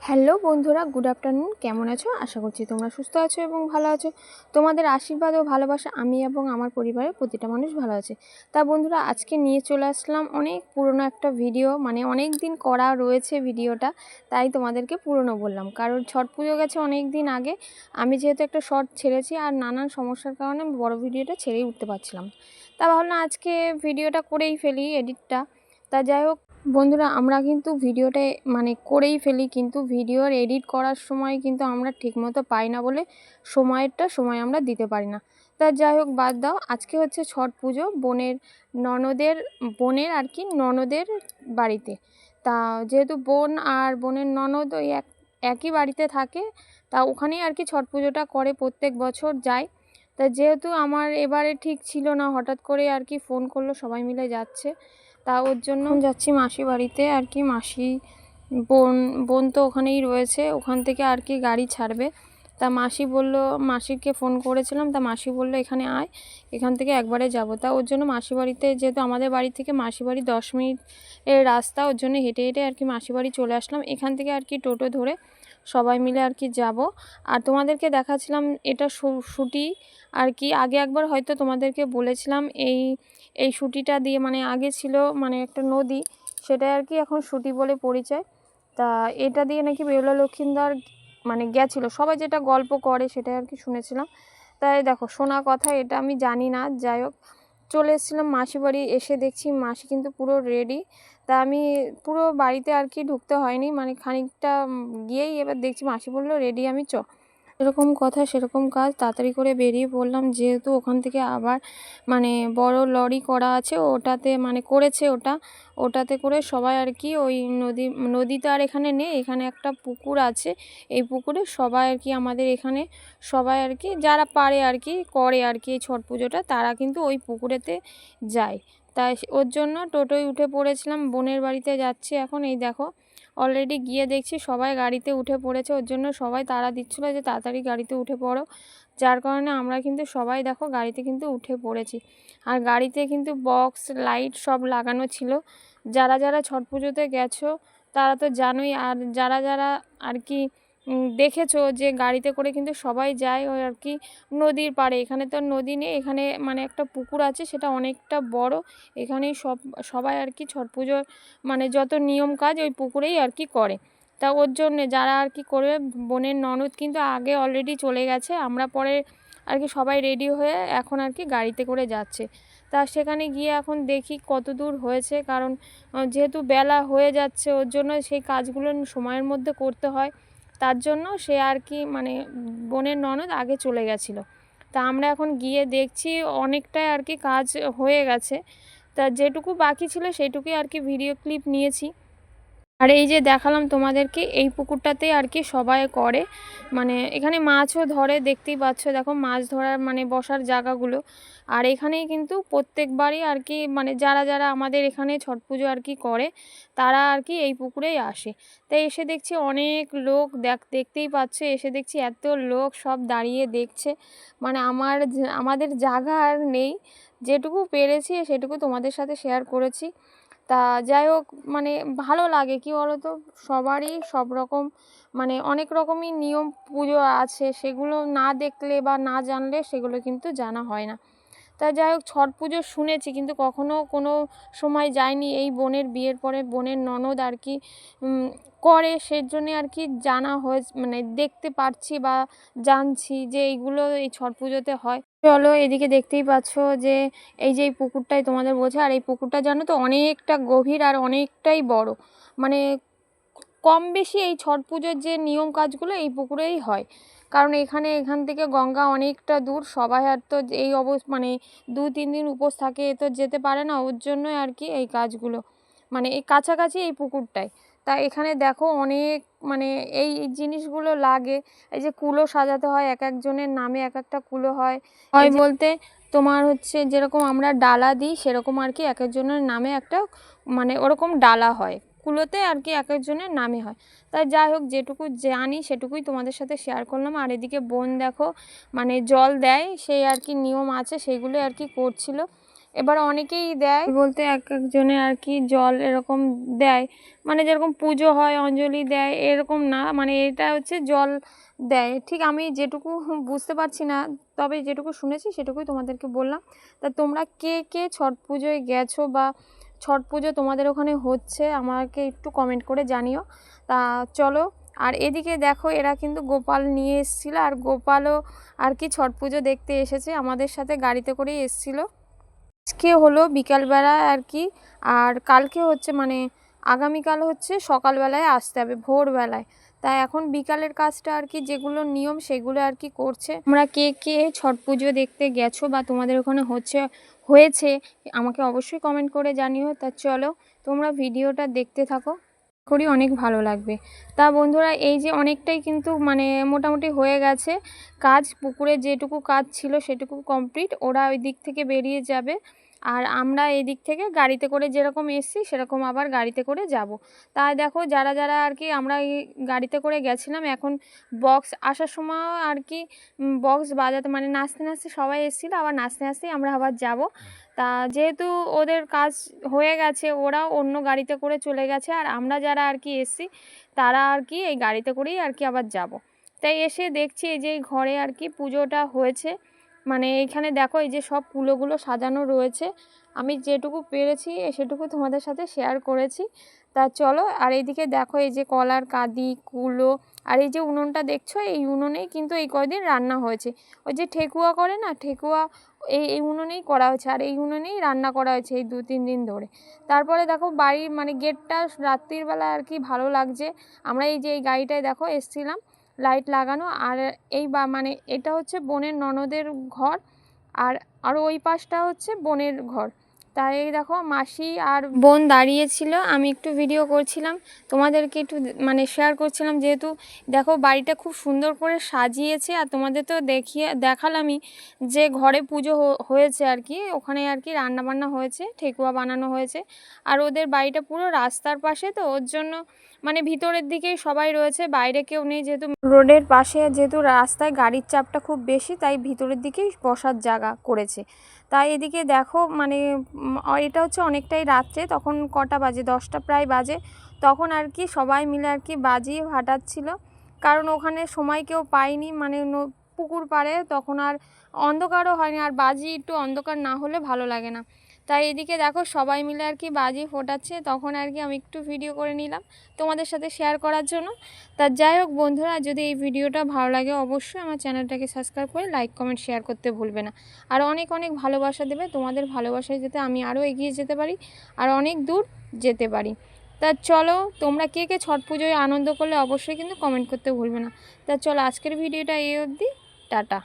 Hello বন্ধুরা, good afternoon. কেমন আছো? আশা করছি তোমরা সুস্থ আছো এবং ভালো আছো। তোমাদের আশীর্বাদ ও ভালোবাসা আমি এবং আমার পরিবারের প্রতিটা মানুষ ভালো আছে। তা বন্ধুরা, আজকে নিয়ে চলে আসলাম অনেক পুরনো একটা ভিডিও, মানে অনেক দিন করা রয়েছে ভিডিওটা, তাই তোমাদেরকে পুরনো বললাম। কারণ ছট পুজো গেছে অনেক দিন আগে, আমি যেহেতু একটা শর্ট ছেড়েছি আর নানান সমস্যার কারণে আমি বড় ভিডিওটা ছেড়েই উঠতে পারছিলাম। তা ভাবলাম আজকে ভিডিওটা করেই ফেলি, এডিটটা। তা যাই হোক বন্ধুরা, আমরা কিন্তু ভিডিওটা মানে করেই ফেলি, কিন্তু ভিডিওর এডিট করার সময় কিন্তু আমরা ঠিকমতো পাই না বলে সময় আমরা দিতে পারি না। তা যাই হোক, বাদ দাও। আজকে হচ্ছে ছট পুজো বোনের আর কি ননদের বাড়িতে। তা যেহেতু বোন আর বোনের ননদ ওই একই বাড়িতে থাকে, তা ওখানেই আর কি ছট পুজোটা করে, প্রত্যেক বছর যায়। তা যেহেতু আমার এবারে ঠিক ছিল না, হঠাৎ করে আর কি ফোন করলো সবাই মিলে যাচ্ছে, তা ওর জন্য যাচ্ছি মাসি বাড়িতে আর কি। বোন তো ওখানেই রয়েছে, ওখান থেকে আর কি গাড়ি ছাড়বে। তা মাসি বলল, মাসিকে ফোন করেছিলাম, তা মাসি বলল এখানে আয়, এখান থেকে একবারে যাব। তা ওর জন্য মাসি বাড়িতে, যেহেতু আমাদের বাড়ি থেকে মাসি বাড়ি 10 মিনিটের রাস্তা, ওর জন্য হেঁটে হেঁটে আর কি মাসি বাড়ি চলে আসলাম। এখান থেকে আর কি টোটো ধরে সবাই মিলে আর কি যাব। আর তোমাদেরকে দেখাচ্ছিলাম এটা শুটি আর কি। আগে একবার হয়তো তোমাদেরকে বলেছিলাম, এই শুটিটা দিয়ে, মানে আগে ছিল মানে একটা নদী, সেটা আর কি এখন শুটি বলে পরিচয়। তা এটা দিয়ে নাকি বেহুলা লক্ষিন্দর মানে গেছিলো, সবাই যেটা গল্প করে সেটাই আর কি শুনেছিলাম। তাই দেখো, শোনা কথা, এটা আমি জানি না। যাই হোক, চলে এসেছিলাম মাসি বাড়ি, এসে দেখছি মাসি কিন্তু পুরো রেডি। তা আমি পুরো বাড়িতে আর কি ঢুকতে হয়নি, মানে খানিকটা গিয়েই এবার দেখছি মাসি বললো রেডি, আমি এরকম কথা সেরকম কাজ, তাড়াতাড়ি করে বেরিয়ে পড়লাম। যেহেতু ওখান থেকে আবার মানে বড় লরি করা আছে, ওটাতে মানে করেছে ওটাতে করে সবাই আর কি ওই নদীতে আর এখানে নেই, এখানে একটা পুকুর আছে, এই পুকুরে সবাই আর কি আমাদের এখানে সবাই আর কি যারা পারে আর কি করে আর কি এই ছট পুজোটা, তারা কিন্তু ওই পুকুরেতে যায়। তাই ওর জন্য টোটোয় উঠে পড়েছিলাম, বোনের বাড়িতে যাচ্ছি এখন। এই দেখো, অলরেডি গিয়ে দেখছি সবাই গাড়িতে উঠে পড়েছে, ওর জন্য সবাই তাড়া দিচ্ছিলো যে তাড়াতাড়ি গাড়িতে উঠে পড়ো। যার কারণে আমরা কিন্তু সবাই দেখো গাড়িতে কিন্তু উঠে পড়েছি। আর গাড়িতে কিন্তু বক্স লাইট সব লাগানো ছিল। যারা যারা ছট পুজোতে গেছো তারা তো জানোই, আর যারা যারা আর কি দেখেছো যে গাড়িতে করে কিন্তু সবাই যায় ওই আর কি নদীর পাড়ে। এখানে তো নদী নেই, এখানে মানে একটা পুকুর আছে, সেটা অনেকটা বড়। এখানেই সবাই আর কি ছট পুজোর মানে যত নিয়ম কাজ ওই পুকুরেই আর কি করে। তা ওর জন্যে যারা আর কি করবে, বোনের ননদ কিন্তু আগে অলরেডি চলে গেছে, আমরা পরে আর কি সবাই রেডি হয়ে এখন আর কি গাড়িতে করে যাচ্ছে। তা সেখানে গিয়ে এখন দেখি কত দূর হয়েছে, কারণ যেহেতু বেলা হয়ে যাচ্ছে, ওর জন্য সেই কাজগুলো সময়ের মধ্যে করতে হয়। তার জন্য সে আর কি মানে বোনের ননদ আগে চলে গেছিলো। তা আমরা এখন গিয়ে দেখছি অনেকটাই আর কি কাজ হয়ে গেছে। তা যেটুকু বাকি ছিল সেইটুকুই আর কি ভিডিও ক্লিপ নিয়েছি। আর এই যে দেখালাম তোমাদেরকে, এই পুকুরটাতে আর কি সবাই করে, মানে এখানে মাছও ধরে, দেখতেই পাচ্ছ। দেখো মাছ ধরার মানে বসার জায়গাগুলো। আর এখানেই কিন্তু প্রত্যেকবারই আর কি মানে যারা যারা আমাদের এখানে ছট পুজো আর কি করে, তারা আর কি এই পুকুরেই আসে। তাই এসে দেখছি অনেক লোক, দেখতেই পাচ্ছ, এসে দেখছি এত লোক সব দাঁড়িয়ে দেখছে, মানে আমাদের জায়গা আর নেই। যেটুকু পেরেছি সেটুকু তোমাদের সাথে শেয়ার করেছি। তা যাই হোক, মানে ভালো লাগে, কি বলো তো, সবারই সব রকম মানে অনেক রকমই নিয়ম পুজো আছে, সেগুলো না দেখলে বা না জানলে সেগুলো কিন্তু জানা হয় না। তা যাই হোক, ছট পুজো শুনেছি কিন্তু কখনো কোনো সময় যায়নি। এই বোনের বিয়ের পরে বোনের ননদ আর কি করে, সেজন্যে আর কি জানা হয়ে মানে দেখতে পারছি বা জানছি যে এইগুলো এই ছট পুজোতে হয়। চলো, এদিকে দেখতেই পাচ্ছ যে এই যে এই পুকুরটাই তোমাদের বোঝা, আর এই পুকুরটা জানো তো অনেকটা গভীর আর অনেকটাই বড়। মানে কম বেশি এই ছট পুজোর যে নিয়ম কাজগুলো এই পুকুরেই হয়, কারণ এখান থেকে গঙ্গা অনেকটা দূর, সবাই আর তো এই মানে 2-3 দিন উপোস থাকে, এ তো যেতে পারে না, ওর জন্যই আর কি এই কাজগুলো মানে এই কাছাকাছি এই পুকুরটায়। তা এখানে দেখো অনেক মানে এই জিনিসগুলো লাগে। এই যে কুলো সাজাতে হয়, এক একজনের নামে এক একটা কুলো হয় বলতে তোমার হচ্ছে যেরকম আমরা ডালা দিই সেরকম আর কি এক একজনের নামে একটা মানে ওরকম ডালা হয়, কুলোতে আর কি এক একজনের নামে হয়। তাই যাই হোক, যেটুকু জানি সেটুকুই তোমাদের সাথে শেয়ার করলাম। আর এদিকে বোন দেখো মানে জল দেয়, সেই আর কি নিয়ম আছে সেইগুলো আর কি করছিল। এবার অনেকেই দেয় বলতে এক একজনে আর কি জল এরকম দেয়, মানে যেরকম পুজো হয় অঞ্জলি দেয় এরকম না, মানে এটা হচ্ছে জল দেয়। ঠিক আমি যেটুকু বুঝতে পারছি না, তবে যেটুকু শুনেছি সেটুকুই তোমাদেরকে বললাম। তা তোমরা কে কে ছট পুজোয় গেছো বা ছট পুজো তোমাদের ওখানে হচ্ছে আমাকে একটু কমেন্ট করে জানিও। তা চলো, আর এদিকে দেখো এরা কিন্তু গোপাল নিয়ে এসেছিলো, আর গোপালও আর কি ছট পুজো দেখতে এসেছে, আমাদের সাথে গাড়িতে করেই এসেছিলো। আজকে হলো বিকালবেলা আর কি, আর কালকে হচ্ছে মানে আগামীকাল হচ্ছে সকালবেলায় আসতে হবে, ভোরবেলায়। তাই এখন বিকালের কাজটা আর কি যেগুলো নিয়ম সেগুলো আর কি করছে। তোমরা কে কে ছট পুজো দেখতে গেছো বা তোমাদের ওখানে হয়েছে আমাকে অবশ্যই কমেন্ট করে জানিও। তা চলো তোমরা ভিডিওটা দেখতে থাকো, করি অনেক ভালো লাগবে। তা বন্ধুরা এই যে অনেকটাই কিন্তু মানে মোটামুটি হয়ে গেছে কাজ, পুকুরে যেটুকু কাজ ছিল সেটুকু কমপ্লিট, ওরা ওই দিক থেকে বেরিয়ে যাবে আর আমরা এই দিক থেকে গাড়িতে করে যেরকম এসছি সেরকম আবার গাড়িতে করে যাব। তাই দেখো যারা যারা আর কি আমরা এই গাড়িতে করে গেছিলাম, এখন বক্স আসার সময় আর কি বক্স বাজাতে মানে নাচতে নাচতে সবাই এসেছিলো, আবার নাচতে নাচতেই আমরা আবার যাব। তা যেহেতু ওদের কাজ হয়ে গেছে ওরাও অন্য গাড়িতে করে চলে গেছে, আর আমরা যারা আর কি এসছি তারা আর কি এই গাড়িতে করেই আর কি আবার যাব। তাই এসে দেখছি এই যে ঘরে আর কি পুজোটা হয়েছে, মানে এইখানে দেখো এই যে সব কুলোগুলো সাজানো রয়েছে, আমি যেটুকু পেরেছি সেটুকু তোমাদের সাথে শেয়ার করেছি। তা চলো, আর এইদিকে দেখো এই যে কলার কাঁদি কুলো, আর এই যে উনুনটা দেখছো এই উনুনেই কিন্তু এই কয়দিন রান্না হয়েছে। ওই যে ঠেকুয়া করে না, ঠেকুয়া এই উনুনেই করা হয়েছে, আর এই উনুনেই রান্না করা হয়েছে এই 2-3 দিন ধরে। তারপরে দেখো বাড়ির মানে গেটটা রাত্রির বেলা আর কি ভালো লাগছে। আমরা এই যে এই গাড়িটায় দেখো এসছিলাম লাইট লাগানো, আর এই মানে এটা হচ্ছে বোনের ননদের ঘর, আর ওই পাশটা হচ্ছে বোনের ঘর। তাই দেখো মাসি আর বোন দাঁড়িয়েছিল, আমি একটু ভিডিও করছিলাম তোমাদেরকে একটু মানে শেয়ার করছিলাম, যেহেতু দেখো বাড়িটা খুব সুন্দর করে সাজিয়েছে, আর তোমাদের তো দেখালামই যে ঘরে পুজো হয়েছে আর কি, ওখানে আর কি রান্না বান্না হয়েছে, ঠেকুয়া বানানো হয়েছে। আর ওদের বাড়িটা পুরো রাস্তার পাশে, তো ওর জন্য মানে ভিতরের দিকেই সবাই রয়েছে, বাইরে কেউ নেই, যেহেতু রোডের পাশে, যেহেতু রাস্তায় গাড়ির চাপটা খুব বেশি তাই ভিতরের দিকেই বসার জায়গা করেছে। তাই এদিকে দেখো মানে এটা হচ্ছে অনেকটাই রাত্রে, তখন কটা বাজে 10টা প্রায় বাজে, তখন আর কি সবাই মিলে আর কি বাজি ফাটাচ্ছিল, কারণ ওখানে সময় কেউ পায়নি, মানে পুকুর পাড়ে তখন আর অন্ধকারও হয়নি, আর বাজি একটু অন্ধকার না হলে ভালো লাগে না। তাই এদিকে দেখো সবাই মিলে আর কি বাজি ফোটাচ্ছে, তখন আর কি আমি একটু ভিডিও করে নিলাম তোমাদের সাথে শেয়ার করার জন্য। তা যাই হোক বন্ধুরা, যদি এই ভিডিওটা ভালো লাগে অবশ্যই আমার চ্যানেলটাকে সাবস্ক্রাইব করে লাইক কমেন্ট শেয়ার করতে ভুলবে না, আর অনেক অনেক ভালোবাসা দেবে, তোমাদের ভালোবাসায় যাতে আমি আরও এগিয়ে যেতে পারি আর অনেক দূর যেতে পারি। তা চলো তোমরা কে কে ছট পুজোয় আনন্দ করলে অবশ্যই কিন্তু কমেন্ট করতে ভুলবে না। তা চলো আজকের ভিডিওটা এই অবধি, টাটা।